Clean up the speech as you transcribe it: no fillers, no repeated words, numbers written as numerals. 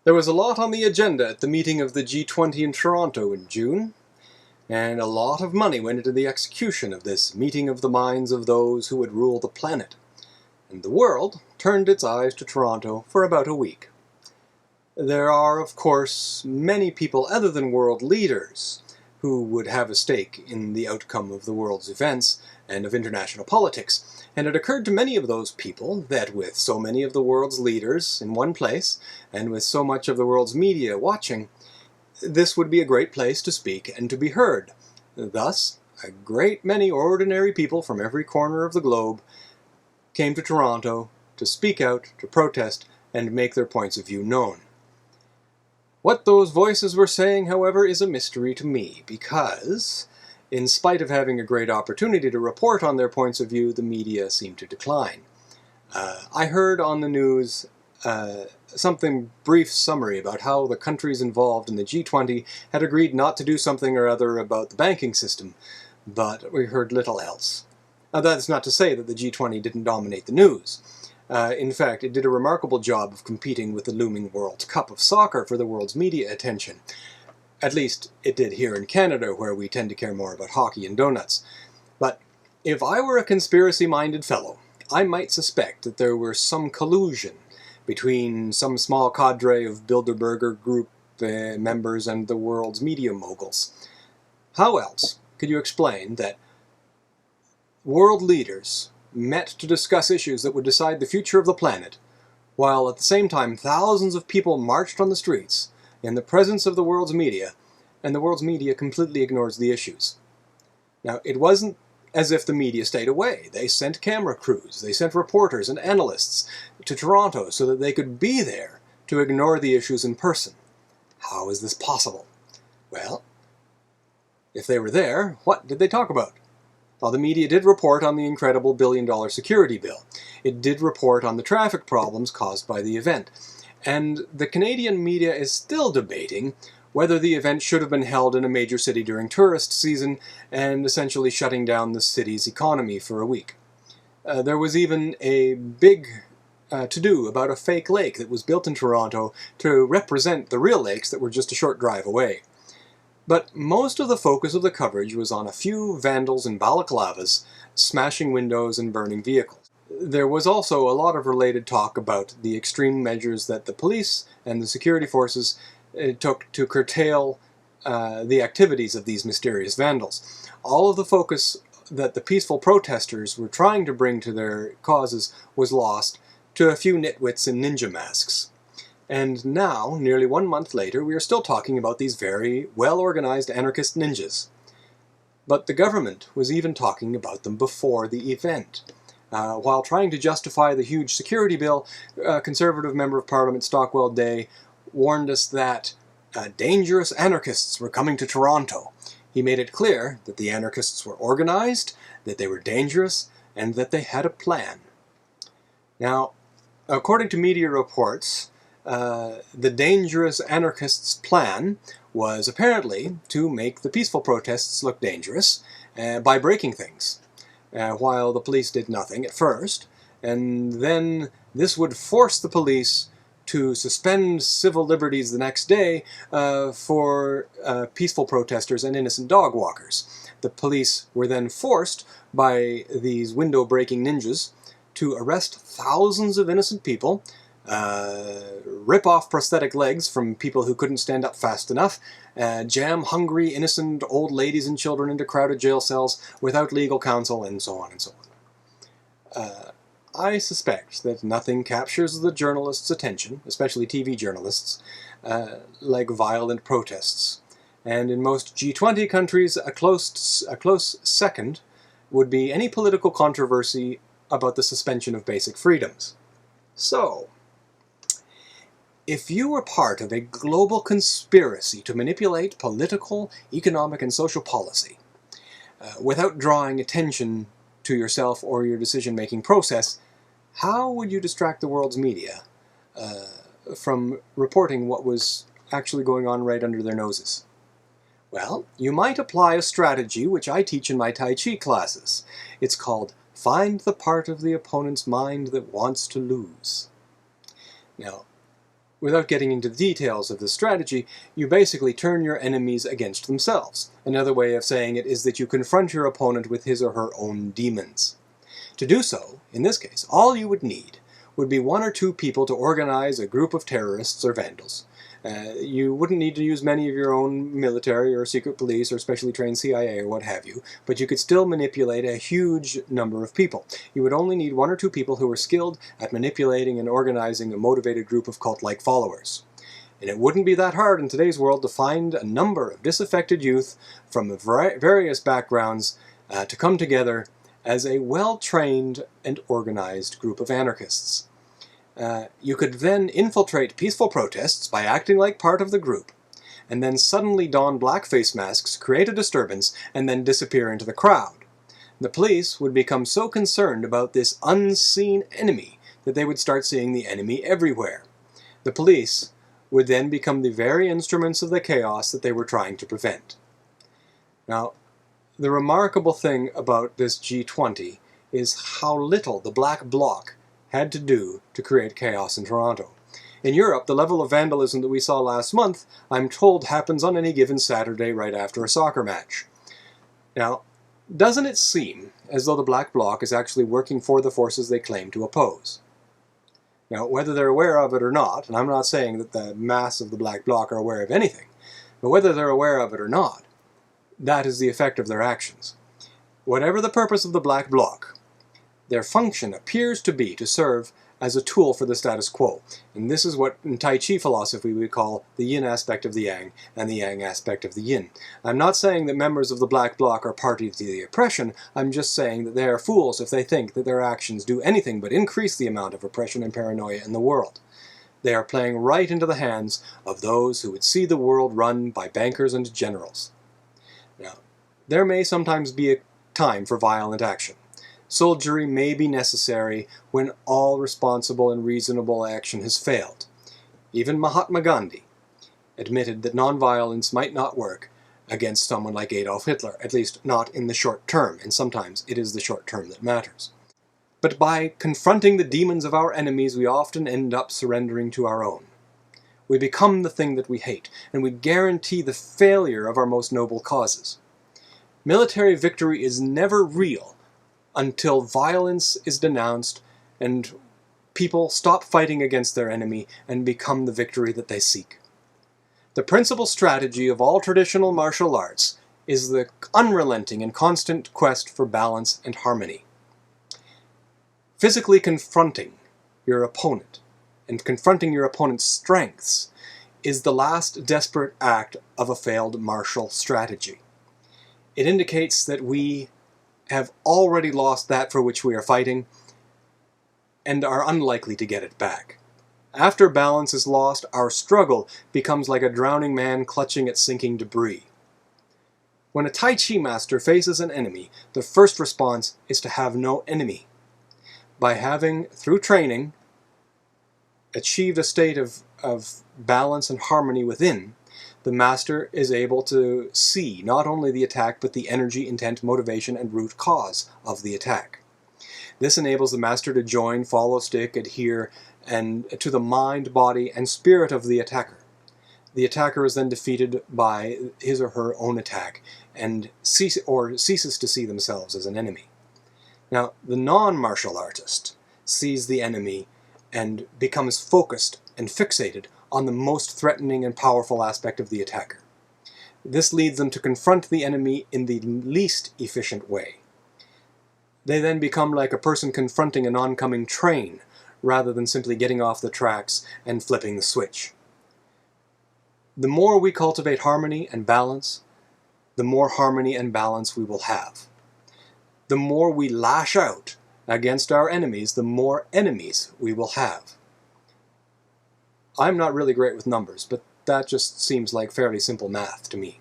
There was a lot on the agenda at the meeting of the G20 in Toronto in June, and a lot of money went into the execution of this meeting of the minds of those who would rule the planet. And the world turned its eyes to Toronto for about a week. There are, of course, many people other than world leaders who would have a stake in the outcome of the world's events and of international politics. And it occurred to many of those people that with so many of the world's leaders in one place, and with so much of the world's media watching, this would be a great place to speak and to be heard. Thus, a great many ordinary people from every corner of the globe came to Toronto to speak out, to protest, and make their points of view known. What those voices were saying, however, is a mystery to me, because, in spite of having a great opportunity to report on their points of view, the media seemed to decline. I heard on the news something brief summary about how the countries involved in the G20 had agreed not to do something or other about the banking system, but we heard little else. That's not to say that the G20 didn't dominate the news. In fact, it did a remarkable job of competing with the looming World Cup of soccer for the world's media attention. At least, it did here in Canada, where we tend to care more about hockey and donuts. But if I were a conspiracy-minded fellow, I might suspect that there were some collusion between some small cadre of Bilderberger Group members and the world's media moguls. How else could you explain that world leaders met to discuss issues that would decide the future of the planet, while at the same time thousands of people marched on the streets in the presence of the world's media, and the world's media completely ignores the issues? Now, it wasn't as if the media stayed away. They sent camera crews, they sent reporters and analysts to Toronto so that they could be there to ignore the issues in person. How is this possible? Well, if they were there, what did they talk about? Well, the media did report on the incredible billion-dollar security bill. It did report on the traffic problems caused by the event. And the Canadian media is still debating whether the event should have been held in a major city during tourist season and essentially shutting down the city's economy for a week. There was even a big to-do about a fake lake that was built in Toronto to represent the real lakes that were just a short drive away. But most of the focus of the coverage was on a few vandals in balaclavas smashing windows and burning vehicles. There was also a lot of related talk about the extreme measures that the police and the security forces took to curtail the activities of these mysterious vandals. All of the focus that the peaceful protesters were trying to bring to their causes was lost to a few nitwits in ninja masks. And now, nearly 1 month later, we are still talking about these very well-organized anarchist ninjas. But the government was even talking about them before the event. While trying to justify the huge security bill, Conservative Member of Parliament Stockwell Day warned us that dangerous anarchists were coming to Toronto. He made it clear that the anarchists were organized, that they were dangerous, and that they had a plan. Now, according to media reports, the dangerous anarchists' plan was apparently to make the peaceful protests look dangerous by breaking things, while the police did nothing at first, and then this would force the police to suspend civil liberties the next day for peaceful protesters and innocent dog walkers. The police were then forced by these window-breaking ninjas to arrest thousands of innocent people, rip off prosthetic legs from people who couldn't stand up fast enough, jam hungry, innocent old ladies and children into crowded jail cells without legal counsel, and so on and so on. I suspect that nothing captures the journalists' attention, especially TV journalists, like violent protests. And in most G20 countries, a close second would be any political controversy about the suspension of basic freedoms. So, if you were part of a global conspiracy to manipulate political, economic, and social policy, without drawing attention to yourself or your decision-making process, how would you distract the world's media from reporting what was actually going on right under their noses? Well, you might apply a strategy which I teach in my Tai Chi classes. It's called Find the part of the opponent's mind that wants to lose. Now, without getting into the details of the strategy, you basically turn your enemies against themselves. Another way of saying it is that you confront your opponent with his or her own demons. To do so, in this case, all you would need would be one or two people to organize a group of terrorists or vandals. You wouldn't need to use many of your own military or secret police or specially trained CIA or what have you, but you could still manipulate a huge number of people. You would only need one or two people who were skilled at manipulating and organizing a motivated group of cult-like followers. And it wouldn't be that hard in today's world to find a number of disaffected youth from various backgrounds to come together as a well-trained and organized group of anarchists. You could then infiltrate peaceful protests by acting like part of the group, and then suddenly don black face masks, create a disturbance, and then disappear into the crowd. The police would become so concerned about this unseen enemy that they would start seeing the enemy everywhere. The police would then become the very instruments of the chaos that they were trying to prevent. Now, the remarkable thing about this G20 is how little the Black Bloc had to do to create chaos in Toronto. In Europe, the level of vandalism that we saw last month, I'm told, happens on any given Saturday right after a soccer match. Now, doesn't it seem as though the Black Bloc is actually working for the forces they claim to oppose? Now, whether they're aware of it or not, and I'm not saying that the mass of the Black Bloc are aware of anything, but whether they're aware of it or not, that is the effect of their actions. Whatever the purpose of the Black Bloc, their function appears to be to serve as a tool for the status quo. And this is what in Tai Chi philosophy we call the yin aspect of the yang and the yang aspect of the yin. I'm not saying that members of the Black Bloc are party to the oppression, I'm just saying that they are fools if they think that their actions do anything but increase the amount of oppression and paranoia in the world. They are playing right into the hands of those who would see the world run by bankers and generals. Now, there may sometimes be a time for violent action. Soldiery may be necessary when all responsible and reasonable action has failed. Even Mahatma Gandhi admitted that nonviolence might not work against someone like Adolf Hitler, at least not in the short term, and sometimes it is the short term that matters. But by confronting the demons of our enemies, we often end up surrendering to our own. We become the thing that we hate, and we guarantee the failure of our most noble causes. Military victory is never real until violence is denounced and people stop fighting against their enemy and become the victory that they seek. The principal strategy of all traditional martial arts is the unrelenting and constant quest for balance and harmony. Physically confronting your opponent and confronting your opponent's strengths is the last desperate act of a failed martial strategy. It indicates that we have already lost that for which we are fighting and are unlikely to get it back. After balance is lost, our struggle becomes like a drowning man clutching at sinking debris. When a Tai Chi master faces an enemy, the first response is to have no enemy. By having, through training, achieved a state of balance and harmony within, the master is able to see not only the attack, but the energy, intent, motivation, and root cause of the attack. This enables the master to join, follow, stick, adhere, and to the mind, body, and spirit of the attacker. The attacker is then defeated by his or her own attack, and ceases to see themselves as an enemy. Now, the non-martial artist sees the enemy and becomes focused and fixated on the most threatening and powerful aspect of the attacker. This leads them to confront the enemy in the least efficient way. They then become like a person confronting an oncoming train, rather than simply getting off the tracks and flipping the switch. The more we cultivate harmony and balance, the more harmony and balance we will have. The more we lash out against our enemies, the more enemies we will have. I'm not really great with numbers, but that just seems like fairly simple math to me.